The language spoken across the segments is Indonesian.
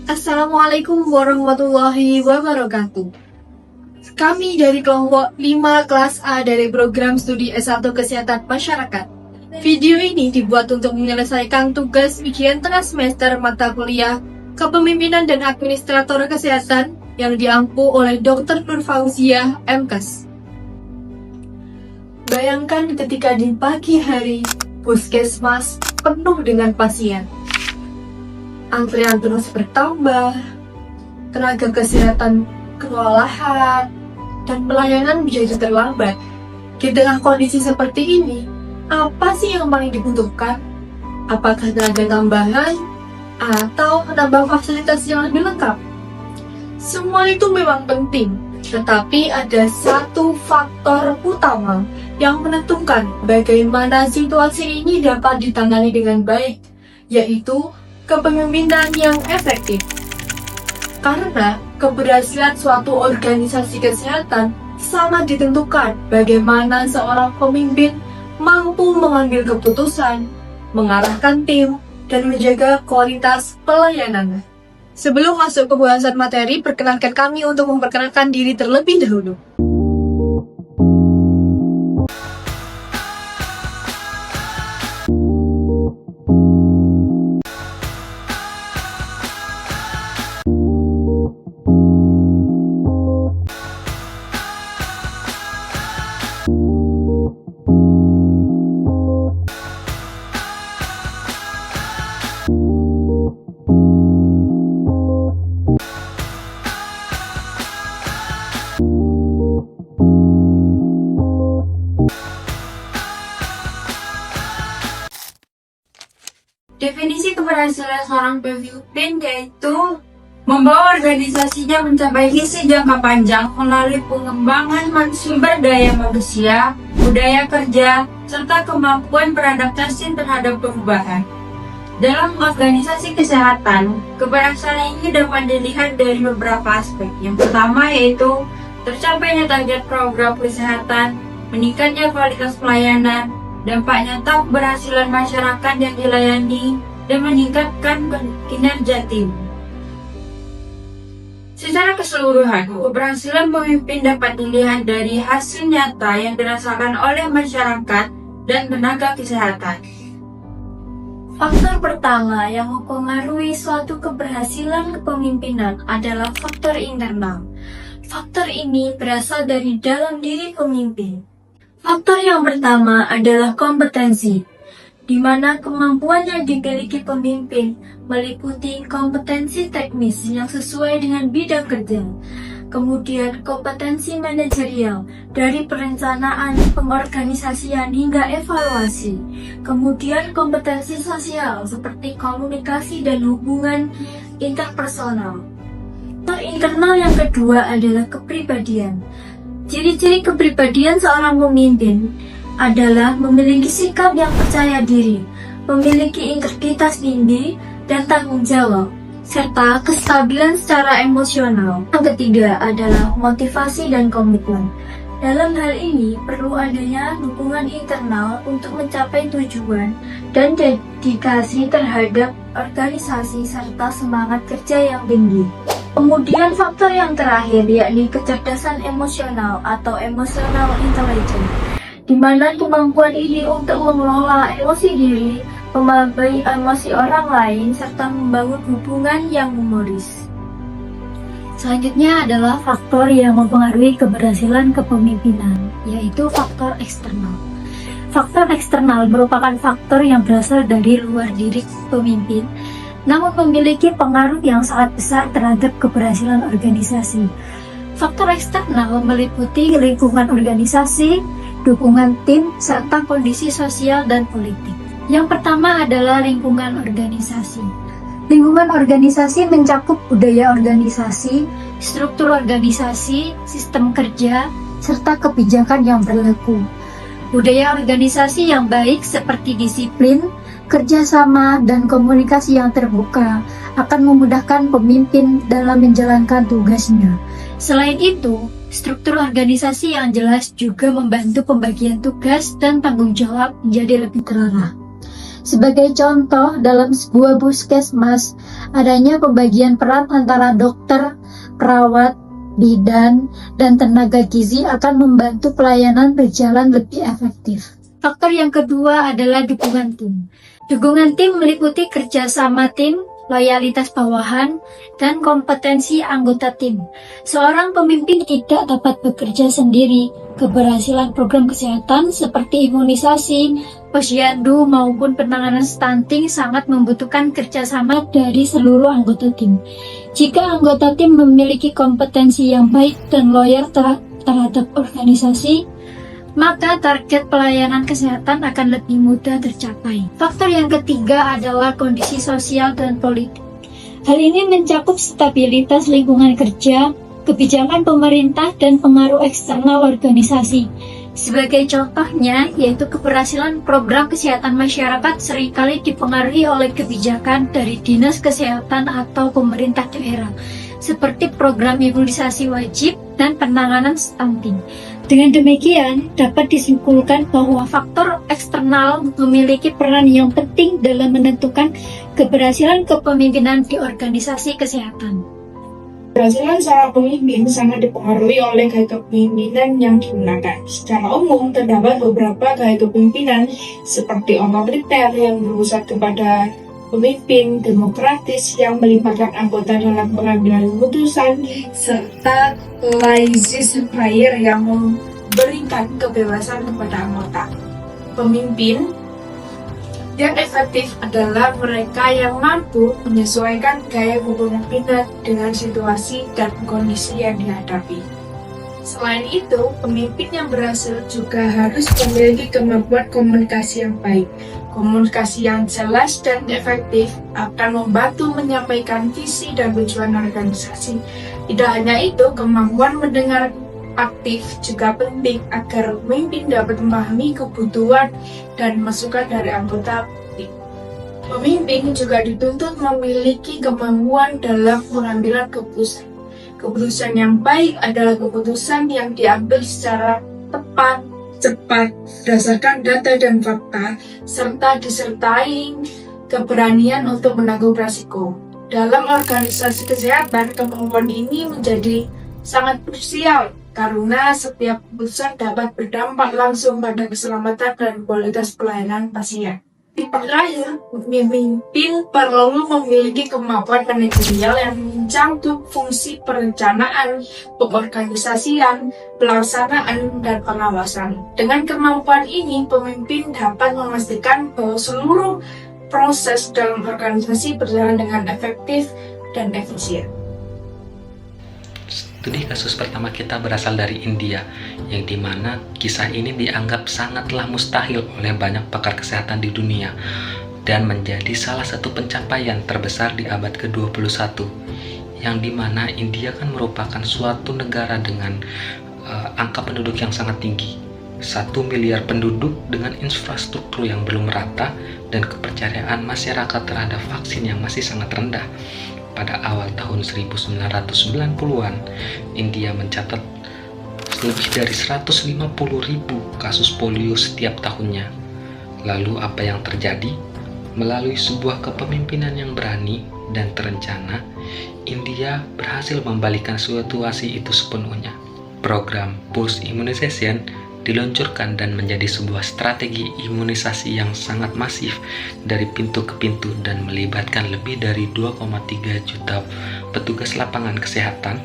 Assalamualaikum warahmatullahi wabarakatuh. Kami dari kelompok 5 kelas A dari program studi S1 Kesehatan Masyarakat. Video ini dibuat untuk menyelesaikan tugas ujian tengah semester mata kuliah Kepemimpinan dan Administrator Kesehatan yang diampu oleh Dr. Nur Fauziah, MKes. Bayangkan ketika di pagi hari, puskesmas penuh dengan pasien. Antrian terus bertambah, tenaga kesehatan kewalahan, dan pelayanan menjadi terlambat. Di tengah kondisi seperti ini, apa sih yang paling dibutuhkan? Apakah tenaga tambahan atau menambah fasilitas yang lebih lengkap? Semua itu memang penting, tetapi ada satu faktor utama yang menentukan bagaimana situasi ini dapat ditangani dengan baik, yaitu kepemimpinan yang efektif. Karena keberhasilan suatu organisasi kesehatan sangat ditentukan bagaimana seorang pemimpin mampu mengambil keputusan, mengarahkan tim, dan menjaga kualitas pelayanan. Sebelum masuk ke pembahasan materi, perkenankan kami untuk memperkenalkan diri terlebih dahulu. Definisi keberhasilan seorang pemimpin yaitu membawa organisasinya mencapai visi jangka panjang melalui pengembangan sumber daya manusia, budaya kerja, serta kemampuan beradaptasi terhadap perubahan. Dalam organisasi kesehatan, keberhasilan ini dapat dilihat dari beberapa aspek. Yang pertama yaitu tercapainya target program kesehatan, meningkatnya kualitas pelayanan, dampak nyata keberhasilan masyarakat yang dilayani, dan meningkatkan kinerja tim. Secara keseluruhan, keberhasilan pemimpin dapat dilihat dari hasil nyata yang dirasakan oleh masyarakat dan tenaga kesehatan. Faktor pertama yang mempengaruhi suatu keberhasilan kepemimpinan adalah faktor internal. Faktor ini berasal dari dalam diri pemimpin. Faktor yang pertama adalah kompetensi, di mana kemampuan yang dimiliki pemimpin meliputi kompetensi teknis yang sesuai dengan bidang kerja, kemudian kompetensi manajerial dari perencanaan, pengorganisasian hingga evaluasi, kemudian kompetensi sosial seperti komunikasi dan hubungan interpersonal. Faktor internal yang kedua adalah kepribadian. Ciri-ciri kepribadian seorang pemimpin adalah memiliki sikap yang percaya diri, memiliki integritas tinggi dan tanggung jawab, serta kestabilan secara emosional. Yang ketiga adalah motivasi dan komitmen. Dalam hal ini perlu adanya dukungan internal untuk mencapai tujuan dan dedikasi terhadap organisasi serta semangat kerja yang tinggi. Kemudian faktor yang terakhir yakni kecerdasan emosional atau emotional intelligence, di mana kemampuan ini untuk mengelola emosi diri, memahami emosi orang lain, serta membangun hubungan yang humoris. Selanjutnya adalah faktor yang mempengaruhi keberhasilan kepemimpinan, yaitu faktor eksternal. Faktor eksternal merupakan faktor yang berasal dari luar diri pemimpin, namun memiliki pengaruh yang sangat besar terhadap keberhasilan organisasi. Faktor eksternal meliputi lingkungan organisasi, dukungan tim, serta kondisi sosial dan politik. Yang pertama adalah lingkungan organisasi. Lingkungan organisasi mencakup budaya organisasi, struktur organisasi, sistem kerja, serta kebijakan yang berlaku. Budaya organisasi yang baik seperti disiplin, kerjasama, dan komunikasi yang terbuka akan memudahkan pemimpin dalam menjalankan tugasnya. Selain itu, struktur organisasi yang jelas juga membantu pembagian tugas dan tanggung jawab menjadi lebih terarah. Sebagai contoh, dalam sebuah puskesmas, adanya pembagian peran antara dokter, perawat, bidan, dan tenaga gizi akan membantu pelayanan berjalan lebih efektif. Faktor yang kedua adalah dukungan tim. Dukungan tim meliputi kerjasama tim, loyalitas bawahan, dan kompetensi anggota tim. Seorang pemimpin tidak dapat bekerja sendiri. Keberhasilan program kesehatan seperti imunisasi, posyandu, maupun penanganan stunting sangat membutuhkan kerjasama dari seluruh anggota tim. Jika anggota tim memiliki kompetensi yang baik dan loyal terhadap organisasi, maka target pelayanan kesehatan akan lebih mudah tercapai. Faktor yang ketiga adalah kondisi sosial dan politik. Hal ini mencakup stabilitas lingkungan kerja, kebijakan pemerintah, dan pengaruh eksternal organisasi. Sebagai contohnya, yaitu keberhasilan program kesehatan masyarakat seringkali dipengaruhi oleh kebijakan dari dinas kesehatan atau pemerintah daerah, seperti program imunisasi wajib dan penanganan stunting. Dengan demikian, dapat disimpulkan bahwa faktor eksternal memiliki peran yang penting dalam menentukan keberhasilan kepemimpinan di organisasi kesehatan. Keberhasilan seorang pemimpin sangat dipengaruhi oleh gaya kepemimpinan yang digunakan. Secara umum, terdapat beberapa gaya kepemimpinan seperti otoriter yang berpusat kepada pemimpin, demokratis yang melibatkan anggota dalam pengambilan keputusan, serta laissez-faire yang memberikan kebebasan kepada anggota. Pemimpin yang efektif adalah mereka yang mampu menyesuaikan gaya kepemimpinan dengan situasi dan kondisi yang dihadapi. Selain itu, pemimpin yang berhasil juga harus memiliki kemampuan komunikasi yang baik. Komunikasi yang jelas dan efektif akan membantu menyampaikan visi dan tujuan organisasi. Tidak hanya itu, kemampuan mendengar aktif juga penting agar pemimpin dapat memahami kebutuhan dan masukan dari anggota tim. Pemimpin juga dituntut memiliki kemampuan dalam pengambilan keputusan. Keputusan yang baik adalah keputusan yang diambil secara tepat, cepat, berdasarkan data dan fakta, serta disertai keberanian untuk menanggung risiko. Dalam organisasi kesehatan, kemampuan ini menjadi sangat krusial karena setiap keputusan dapat berdampak langsung pada keselamatan dan kualitas pelayanan pasien. Terakhir, pemimpin perlu memiliki kemampuan manajerial yang mencakup fungsi perencanaan, pengorganisasian, pelaksanaan, dan pengawasan. Dengan kemampuan ini, pemimpin dapat memastikan bahwa seluruh proses dalam organisasi berjalan dengan efektif dan efisien. Studi kasus pertama kita berasal dari India, yang dimana kisah ini dianggap sangatlah mustahil oleh banyak pakar kesehatan di dunia dan menjadi salah satu pencapaian terbesar di abad ke-21, yang dimana India kan merupakan suatu negara dengan angka penduduk yang sangat tinggi, 1 miliar penduduk dengan infrastruktur yang belum merata dan kepercayaan masyarakat terhadap vaksin yang masih sangat rendah. Pada awal tahun 1990-an, India mencatat lebih dari 150.000 kasus polio setiap tahunnya. Lalu apa yang terjadi? Melalui sebuah kepemimpinan yang berani dan terencana, India berhasil membalikkan situasi itu sepenuhnya. Program Pulse Immunization diluncurkan dan menjadi sebuah strategi imunisasi yang sangat masif dari pintu ke pintu dan melibatkan lebih dari 2,3 juta petugas lapangan kesehatan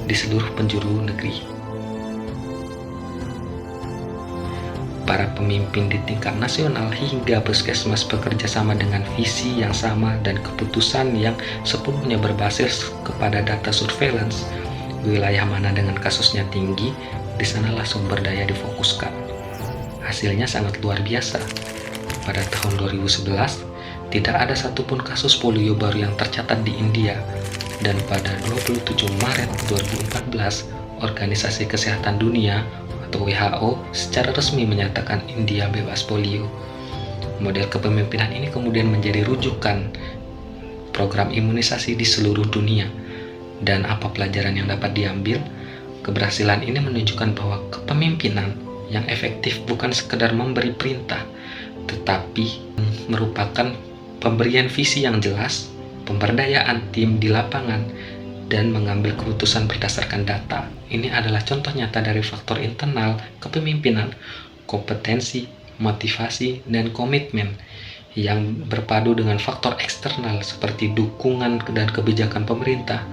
di seluruh penjuru negeri. Para pemimpin di tingkat nasional hingga puskesmas bekerja sama dengan visi yang sama dan keputusan yang sepenuhnya berbasis kepada data surveillance. Wilayah mana dengan kasusnya tinggi, di sanalah sumber daya difokuskan. Hasilnya sangat luar biasa. Pada tahun 2011, tidak ada satupun kasus polio baru yang tercatat di India, dan pada 27 Maret 2014, Organisasi Kesehatan Dunia atau WHO secara resmi menyatakan India bebas polio. Model kepemimpinan ini kemudian menjadi rujukan program imunisasi di seluruh dunia. Dan apa pelajaran yang dapat diambil? Keberhasilan ini menunjukkan bahwa kepemimpinan yang efektif bukan sekedar memberi perintah, tetapi merupakan pemberian visi yang jelas, pemberdayaan tim di lapangan, dan mengambil keputusan berdasarkan data. Ini adalah contoh nyata dari faktor internal kepemimpinan, kompetensi, motivasi, dan komitmen yang berpadu dengan faktor eksternal seperti dukungan dan kebijakan pemerintah,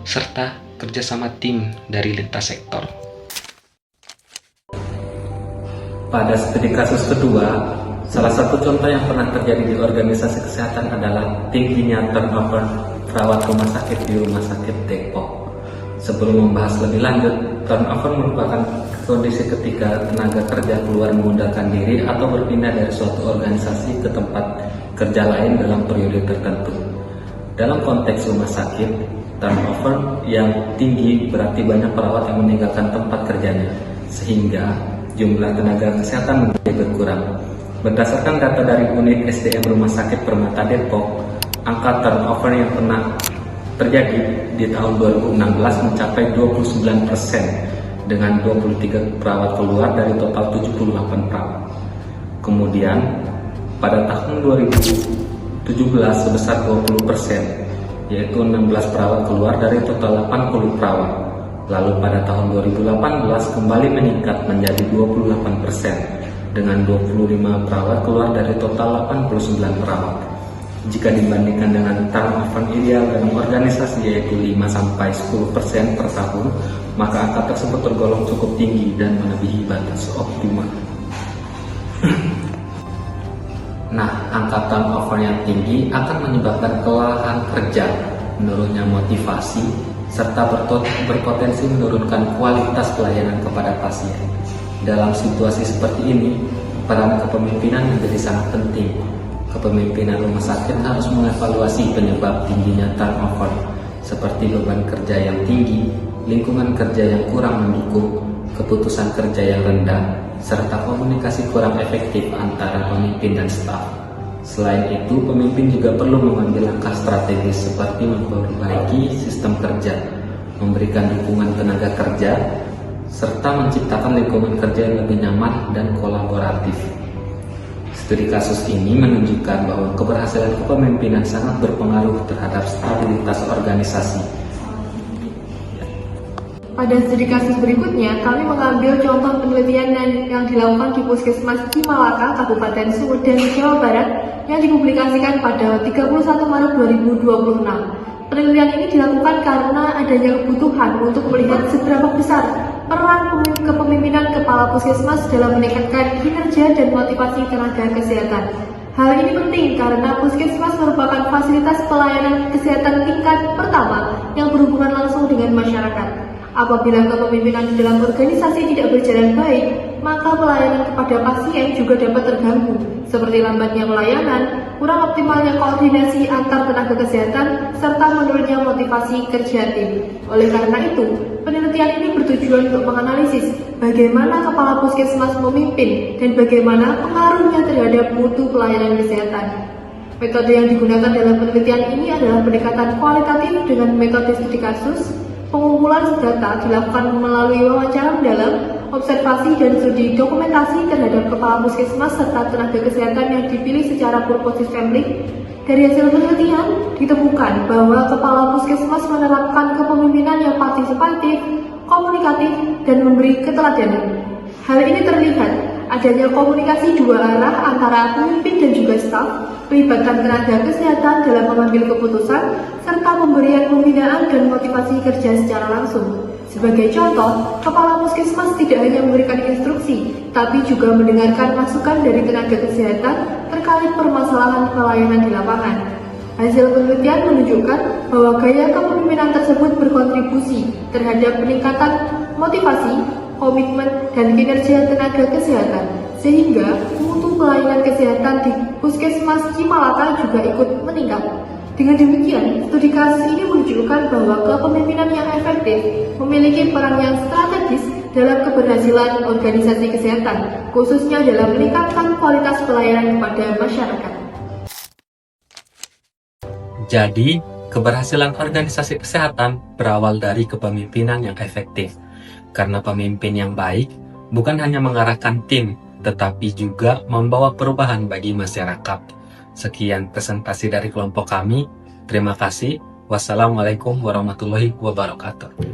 serta kerjasama tim dari lintas sektor. Pada studi kasus kedua, salah satu contoh yang pernah terjadi di organisasi kesehatan adalah tingginya turnover perawat rumah sakit di Rumah Sakit Depok. Sebelum membahas lebih lanjut, turnover merupakan kondisi ketika tenaga kerja keluar mengundurkan diri atau berpindah dari suatu organisasi ke tempat kerja lain dalam periode tertentu. Dalam konteks rumah sakit, turnover yang tinggi berarti banyak perawat yang meninggalkan tempat kerjanya, sehingga jumlah tenaga kesehatan menjadi berkurang. Berdasarkan data dari unit SDM Rumah Sakit Permata Depok, angka turnover yang pernah terjadi di tahun 2016 mencapai 29% dengan 23 perawat keluar dari total 78 perawat. Kemudian pada tahun 2017 sebesar 20%, yaitu 16 perawat keluar dari total 80 perawat. Lalu pada tahun 2018 kembali meningkat menjadi 28% dengan 25 perawat keluar dari total 89 perawat. Jika dibandingkan dengan turnover ideal dalam organisasi yaitu 5-10% per tahun, maka angka tersebut tergolong cukup tinggi dan melebihi batas optimal. Nah, angka turnover yang tinggi akan menyebabkan kelelahan kerja, menurunnya motivasi, serta berpotensi menurunkan kualitas pelayanan kepada pasien. Dalam situasi seperti ini, peran kepemimpinan menjadi sangat penting. Kepemimpinan rumah sakit harus mengevaluasi penyebab tingginya turnover, seperti beban kerja yang tinggi, lingkungan kerja yang kurang mendukung, keputusan kerja yang rendah, serta komunikasi kurang efektif antara pemimpin dan staf. Selain itu, pemimpin juga perlu mengambil langkah strategis seperti memperbaiki sistem kerja, memberikan dukungan tenaga kerja, serta menciptakan lingkungan kerja yang lebih nyaman dan kolaboratif. Studi kasus ini menunjukkan bahwa keberhasilan kepemimpinan sangat berpengaruh terhadap stabilitas organisasi. Pada studi kasus berikutnya, kami mengambil contoh penelitian yang dilakukan di Puskesmas Cimalaka, Kabupaten Sumedang, Jawa Barat, yang dipublikasikan pada 31 Maret 2026. Penelitian ini dilakukan karena adanya kebutuhan untuk melihat seberapa besar peran kepemimpinan kepala puskesmas dalam meningkatkan kinerja dan motivasi tenaga kesehatan. Hal ini penting karena puskesmas merupakan fasilitas pelayanan kesehatan tingkat pertama yang berhubungan langsung dengan masyarakat. Apabila kepemimpinan di dalam organisasi tidak berjalan baik, maka pelayanan kepada pasien juga dapat terganggu, seperti lambatnya pelayanan, kurang optimalnya koordinasi antar tenaga kesehatan, serta menurunnya motivasi kerja tim. Oleh karena itu, penelitian ini bertujuan untuk menganalisis bagaimana kepala puskesmas memimpin dan bagaimana pengaruhnya terhadap mutu pelayanan kesehatan. Metode yang digunakan dalam penelitian ini adalah pendekatan kualitatif dengan metode studi kasus. Pengumpulan data dilakukan melalui wawancara mendalam, observasi dan studi dokumentasi terhadap kepala puskesmas serta tenaga kesehatan yang dipilih secara purposis family. Dari hasil penelitian, ditemukan bahwa kepala puskesmas menerapkan kepemimpinan yang partisipatif, komunikatif, dan memberi keteladanan. Hal ini terlihat adanya komunikasi dua arah antara pemimpin dan juga staf, pelibatan tenaga kesehatan dalam mengambil keputusan, serta pemberian pembinaan dan motivasi kerja secara langsung. Sebagai contoh, kepala puskesmas tidak hanya memberikan instruksi, tapi juga mendengarkan masukan dari tenaga kesehatan terkait permasalahan pelayanan di lapangan. Hasil penelitian menunjukkan bahwa gaya kepemimpinan tersebut berkontribusi terhadap peningkatan motivasi, komitmen, dan kinerja tenaga kesehatan, sehingga mutu pelayanan kesehatan di Puskesmas Cimalaka juga ikut meningkat. Dengan demikian, studi kasus ini menunjukkan bahwa kepemimpinan yang efektif memiliki peran yang strategis dalam keberhasilan organisasi kesehatan, khususnya dalam meningkatkan kualitas pelayanan kepada masyarakat. Jadi, keberhasilan organisasi kesehatan berawal dari kepemimpinan yang efektif. Karena pemimpin yang baik bukan hanya mengarahkan tim, tetapi juga membawa perubahan bagi masyarakat. Sekian presentasi dari kelompok kami. Terima kasih. Wassalamualaikum warahmatullahi wabarakatuh.